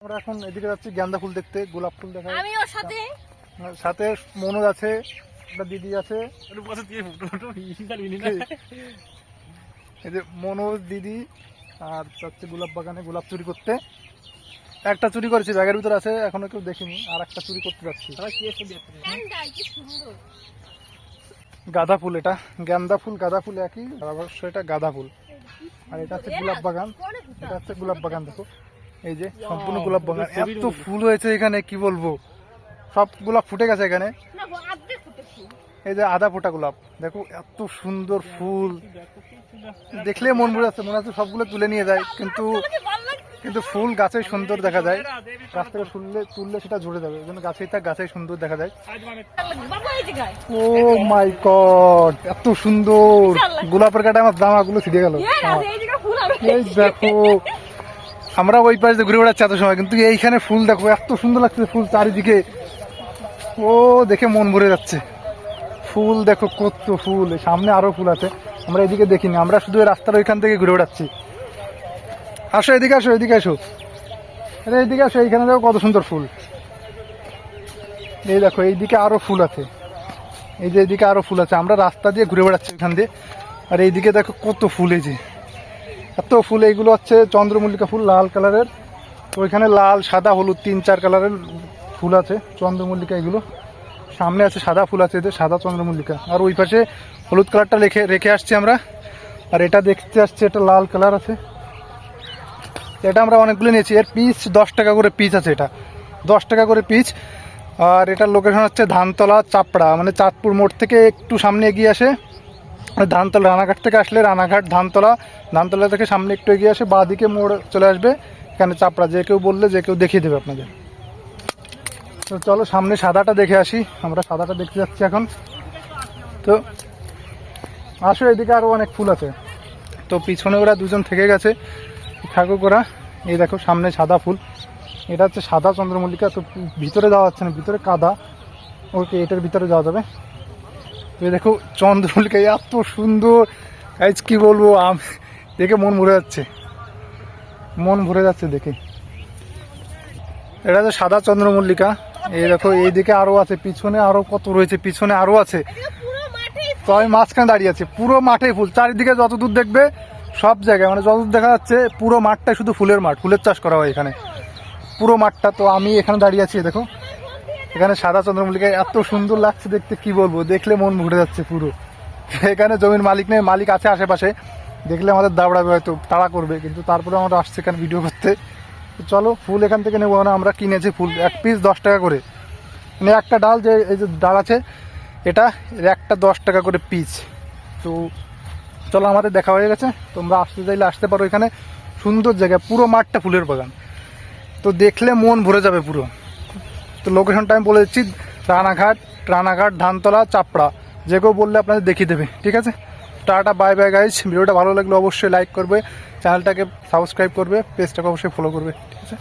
আমরা এখন এদিকে যাচ্ছি গাঁদা ফুল দেখতে, গোলাপ ফুল দেখা। আমি ওর সাথে সাথে মনোজ আছে, একটা দিদি আছে, এই যে মনোজ দিদি। আর যাচ্ছে গোলাপ বাগানে গোলাপ চুরি করতে। একটা চুরি করেছি, ব্যাগের ভিতরে আছে, এখনো কেউ দেখিনি। আর একটা চুরি করতে যাচ্ছি। গাঁদা ফুল, এটা গাঁদা ফুল, গাঁদা ফুল একই, অবশ্য এটা গাঁদা ফুল। আর এটা হচ্ছে গোলাপ বাগান, এটা হচ্ছে গোলাপ বাগান। দেখো এই যে সম্পূর্ণ গোলাপ বাগান, এত ফুল হয়েছে এখানে কি বলবো। সব গোলাপ ফুটে গেছে এখানে। এই যে আধা ফোটা গোলাপ, দেখো এত সুন্দর ফুল, দেখলে মন ভরে যাচ্ছে, মনে হচ্ছে সবগুলো তুলে নিয়ে যায়, কিন্তু ফুল গাছে সুন্দর দেখা যায়। গাছ থেকে তুললে সেটা ঝরে যাবে, এই জন্য গাছেই থাক, গাছেই সুন্দর দেখা যায়। ও মাই গড, এত সুন্দর গোলাপের কাটা আমার জামাগুলো ছিটে গেল। এই দেখো, আমরা ওই পাশে ঘুরে বেড়াচ্ছি এত সময়, কিন্তু এইখানে ফুল দেখো এত সুন্দর লাগছে, ফুল চারিদিকে। ও দেখে মন ভরে যাচ্ছে। ফুল দেখো কত ফুল, সামনে আরো ফুল আছে, আমরা এদিকে দেখিনি, আমরা শুধু রাস্তার ওইখান থেকে ঘুরে বেড়াচ্ছি। আসো এদিকে, আসো এদিকে, আসো এইদিকে, আসো। এইখানে দেখো কত সুন্দর ফুল। এই দেখো এইদিকে আরো ফুল আছে, এই যে এইদিকে আরো ফুল আছে, আমরা রাস্তা দিয়ে ঘুরে বেড়াচ্ছি ওইখান দিয়ে। আর এইদিকে দেখো কত ফুল, এই যে এত ফুল। এইগুলো হচ্ছে চন্দ্রমল্লিকা ফুল, লাল কালারের। তো ওইখানে লাল, সাদা, হলুদ 3-4 কালারের ফুল আছে চন্দ্রমল্লিকা। এগুলো সামনে আছে সাদা ফুল আছে, এদের সাদা চন্দ্রমল্লিকা। আর ওই পাশে হলুদ কালারটা রেখে আসছি আমরা। আর এটা দেখতে আসছে, এটা লাল কালার আছে। এটা আমরা অনেকগুলো নিয়েছি, এর পিস 10 টাকা করে পিস আছে, এটা 10 টাকা করে পিস। আর এটার লোকেশন হচ্ছে ধানতলা, চাপড়া, মানে চাঁদপুর মোড় থেকে একটু সামনে এগিয়ে আসে। ধানতলা, রানাঘাট থেকে আসলে রানাঘাট, ধানতলা থেকে সামনে একটু এগিয়ে আসে, বাঁ দিকে মোড় চলে আসবে, এখানে চাপড়া। যে কেউ বললে যে কেউ দেখিয়ে দেবে আপনাদের। তো চলো সামনে সাদাটা দেখে আসি, আমরা সাদাটা দেখতে যাচ্ছি এখন। তো আসো, এদিকে আরও অনেক ফুল আছে। তো পিছনে ওরা দুজন থেকে গেছে, থাকুক ওরা। এই দেখো সামনে সাদা ফুল, এটা হচ্ছে সাদা চন্দ্রমল্লিকা। তো ভিতরে যাওয়া যাচ্ছে না, ভিতরে কাদা। ওকে, এটার ভিতরে যাওয়া যাবে। তো দেখো চন্দ্রমল্লিকা এত সুন্দর, আজ কি বলবো, দেখে মন ভরে যাচ্ছে দেখে। এটা হচ্ছে সাদা চন্দ্রমল্লিকা। এই দেখো এইদিকে আরো আছে, পিছনে আরো কত রয়েছে, পিছনে আরো আছে। তো আমি মাঝখানে দাঁড়িয়ে আছি, পুরো মাঠে ফুল, চারিদিকে যত দূর দেখবে সব জায়গায়, মানে যতদূর দেখা যাচ্ছে পুরো মাঠটাই শুধু ফুলের মাঠ, ফুলের চাষ করা হয় এখানে পুরো মাঠটা। তো আমি এখানে দাঁড়িয়ে আছি, দেখো এখানে সাদা চন্দ্রমল্লিকা এত সুন্দর লাগছে দেখতে, কি বলবো, দেখলে মন ভরে যাচ্ছে পুরো। এখানে জমির মালিক নেই, মালিক আছে আশেপাশে, দেখলে আমাদের দাবড়াবে, হয়তো তাড়া করবে, কিন্তু তারপরে আমরা আসছি এখানে ভিডিও করতে। তো চলো ফুল এখান থেকে নেবো না, আমরা কিনেছি ফুল, এক পিস 10 টাকা করে, মানে একটা ডাল, যে এই যে ডাল আছে এটা, একটা 10 টাকা করে পিস। তো চলো, আমাদের দেখা হয়ে গেছে, তোমরা আসতে চাইলে আসতে পারো, এখানে সুন্দর জায়গা, পুরো মাঠটা ফুলের বাগান। তো দেখলে মন ভরে যাবে পুরো। তো লোকেশনটা আমি বলে দিচ্ছি, রানাঘাট, ধানতলা, চাপড়া। যে কেউ বললে আপনাদের দেখিয়ে দেবে, ঠিক আছে। Tata, bye bye guys. ভিডিওটা ভালো লাগলে অবশ্যই লাইক করবে, চ্যানেলটাকে সাবস্ক্রাইব করবে, পেজটাকে অবশ্যই ফলো করবে, ঠিক আছে।